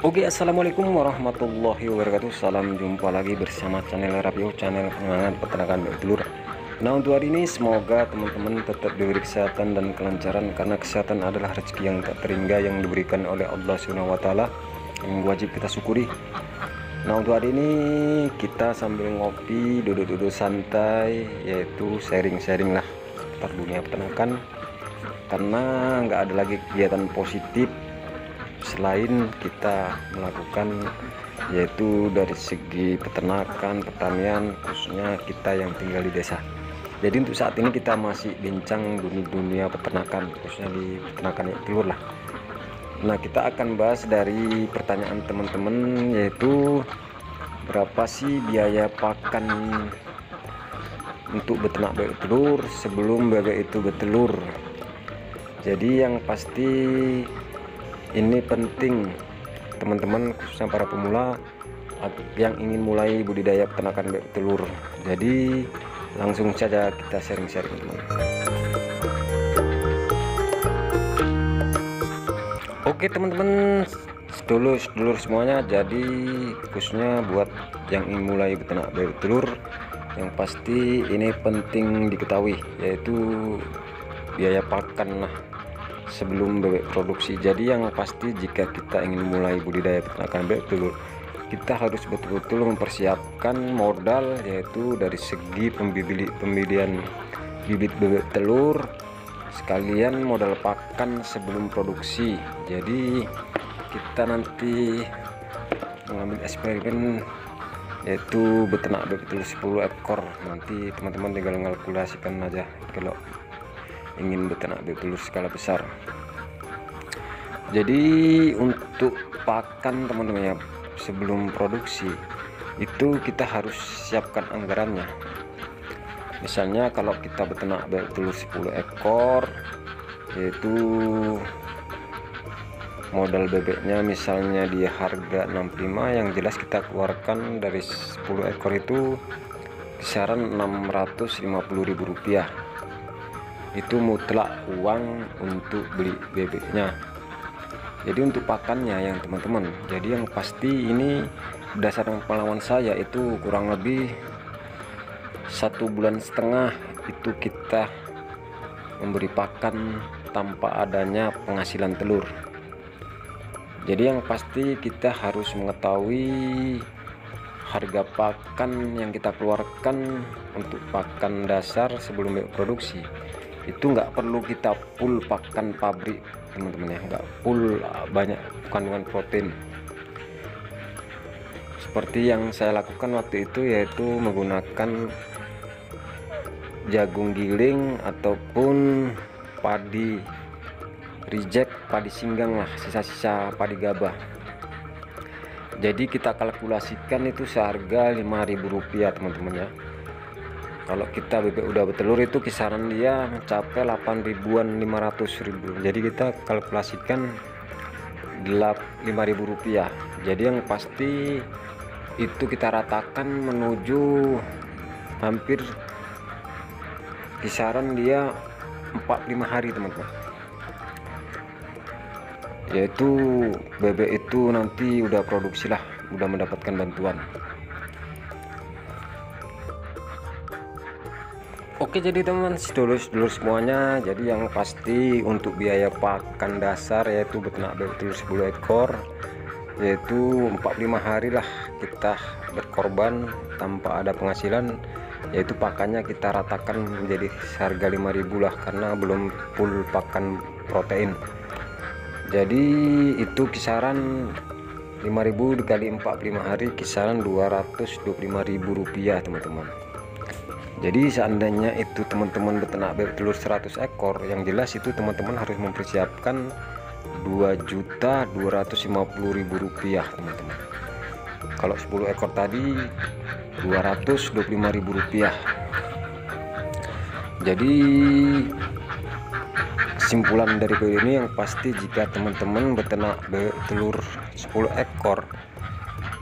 Oke, assalamualaikum warahmatullahi wabarakatuh. Salam jumpa lagi bersama channel Rapio, channel pengembangan peternakan telur. Nah, untuk hari ini semoga teman-teman tetap diberi kesehatan dan kelancaran, karena kesehatan adalah rezeki yang tak terhingga yang diberikan oleh Allah Subhanahu wa taala, yang wajib kita syukuri. Nah, untuk hari ini kita sambil ngopi, duduk-duduk santai, yaitu sharing-sharing lah seputar dunia peternakan, karena nggak ada lagi kegiatan positif selain kita melakukan, yaitu dari segi peternakan, pertanian, khususnya kita yang tinggal di desa. Jadi untuk saat ini kita masih bincang dunia peternakan, khususnya di peternakan telur lah. Nah, kita akan bahas dari pertanyaan teman-teman, yaitu berapa sih biaya pakan untuk beternak bebek telur sebelum bebek itu bertelur. Jadi yang pasti ini penting teman-teman, khususnya para pemula yang ingin mulai budidaya peternakan bebek telur. Jadi langsung saja kita sharing-sharing teman. Oke teman-teman, sedulur semuanya, jadi khususnya buat yang ingin mulai beternak bebek telur, yang pasti ini penting diketahui, yaitu biaya pakan sebelum bebek produksi. Jadi yang pasti jika kita ingin mulai budidaya peternakan bebek telur, kita harus betul-betul mempersiapkan modal, yaitu dari segi pembelian bibit bebek telur sekalian modal pakan sebelum produksi. Jadi kita nanti mengambil eksperimen, yaitu beternak bebek telur 10 ekor. Nanti teman-teman tinggal kalkulasikan aja kalau ingin beternak bebek telur skala besar. Jadi untuk pakan teman-teman ya, sebelum produksi itu kita harus siapkan anggarannya. Misalnya kalau kita beternak bebek telur 10 ekor, yaitu modal bebeknya misalnya di harga 65, yang jelas kita keluarkan dari 10 ekor itu kisaran Rp650.000. Itu mutlak uang untuk beli bebeknya. Jadi untuk pakannya yang teman-teman, jadi yang pasti ini berdasarkan pengalaman saya itu kurang lebih 1,5 bulan itu kita memberi pakan tanpa adanya penghasilan telur. Jadi yang pasti kita harus mengetahui harga pakan yang kita keluarkan untuk pakan dasar sebelum produksi. Itu nggak perlu kita full pakan pabrik teman-teman ya, nggak full banyak kandungan protein seperti yang saya lakukan waktu itu, yaitu menggunakan jagung giling ataupun padi reject, padi singgang lah, sisa-sisa padi gabah. Jadi kita kalkulasikan itu seharga Rp5.000 teman-teman ya. Kalau kita bebek udah bertelur itu kisaran dia mencapai 8.500.000. Jadi kita kalkulasikan Rp5.000. Jadi yang pasti itu kita ratakan menuju hampir kisaran dia 45 hari teman-teman. Yaitu bebek itu nanti udah produksi lah, udah mendapatkan bantuan. Oke, jadi teman-teman, sedulur semuanya, jadi yang pasti untuk biaya pakan dasar yaitu beternak bebek telur 10 ekor, yaitu 45 hari lah kita berkorban tanpa ada penghasilan, yaitu pakannya kita ratakan menjadi harga 5.000 lah, karena belum full pakan protein. Jadi itu kisaran 5.000 dikali 45 hari kisaran Rp225.000 teman-teman. Jadi seandainya itu teman-teman beternak bebek telur 100 ekor, yang jelas itu teman-teman harus mempersiapkan Rp2.250.000 teman-teman. Kalau 10 ekor tadi Rp225.000. Jadi kesimpulan dari video ini yang pasti, jika teman-teman beternak bebek telur 10 ekor,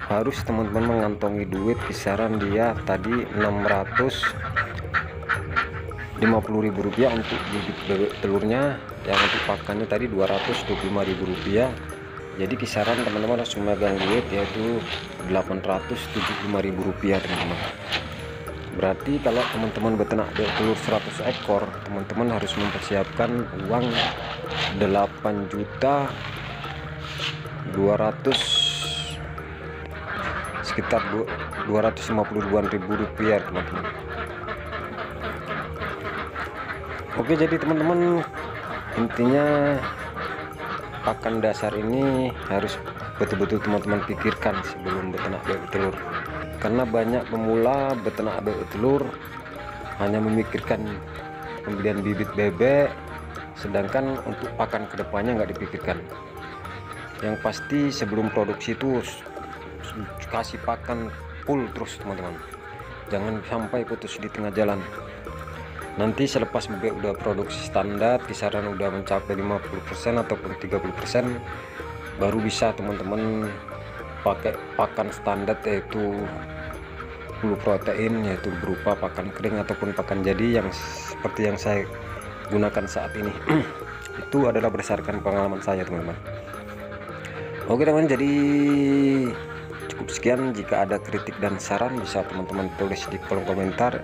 harus teman-teman mengantongi duit kisaran dia tadi Rp650.000 untuk bibit bebek telurnya, yang untuk pakannya tadi Rp225.000, Jadi kisaran teman-teman harus memegang duit yaitu Rp875.000 teman-teman. Berarti kalau teman-teman beternak bebek telur 100 ekor, teman-teman harus mempersiapkan uang 8.200, sekitar 252.000 rupiah teman-teman. Oke, jadi teman-teman, intinya pakan dasar ini harus betul-betul teman-teman pikirkan sebelum beternak bebek telur, karena banyak pemula beternak bebek telur hanya memikirkan pembelian bibit bebek, sedangkan untuk pakan kedepannya nggak dipikirkan. Yang pasti sebelum produksi itu kasih pakan full terus teman-teman, jangan sampai putus di tengah jalan. Nanti selepas bebek udah produksi standar, kisaran udah mencapai 50% ataupun 30%, baru bisa teman-teman pakai pakan standar, yaitu full protein, yaitu berupa pakan kering ataupun pakan jadi yang seperti yang saya gunakan saat ini. Itu adalah berdasarkan pengalaman saya teman-teman. Oke teman-teman, jadi cukup sekian. Jika ada kritik dan saran bisa teman-teman tulis di kolom komentar.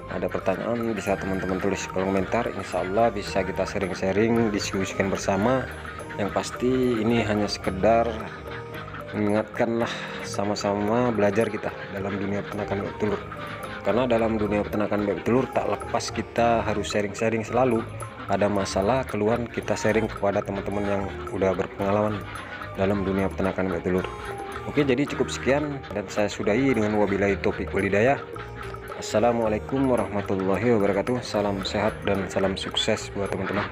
Ada pertanyaan bisa teman-teman tulis di kolom komentar. Insya Allah bisa kita sharing-sharing, diskusikan bersama. Yang pasti ini hanya sekedar mengingatkanlah, sama-sama belajar kita dalam dunia peternakan bebek telur. Karena dalam dunia peternakan bebek telur tak lepas kita harus sharing-sharing selalu. Ada masalah, keluhan, kita sharing kepada teman-teman yang udah berpengalaman dalam dunia peternakan bebek telur. Oke, jadi cukup sekian dan saya sudahi dengan wabillahi taufik wal hidayah. Assalamualaikum warahmatullahi wabarakatuh. Salam sehat dan salam sukses buat teman-teman.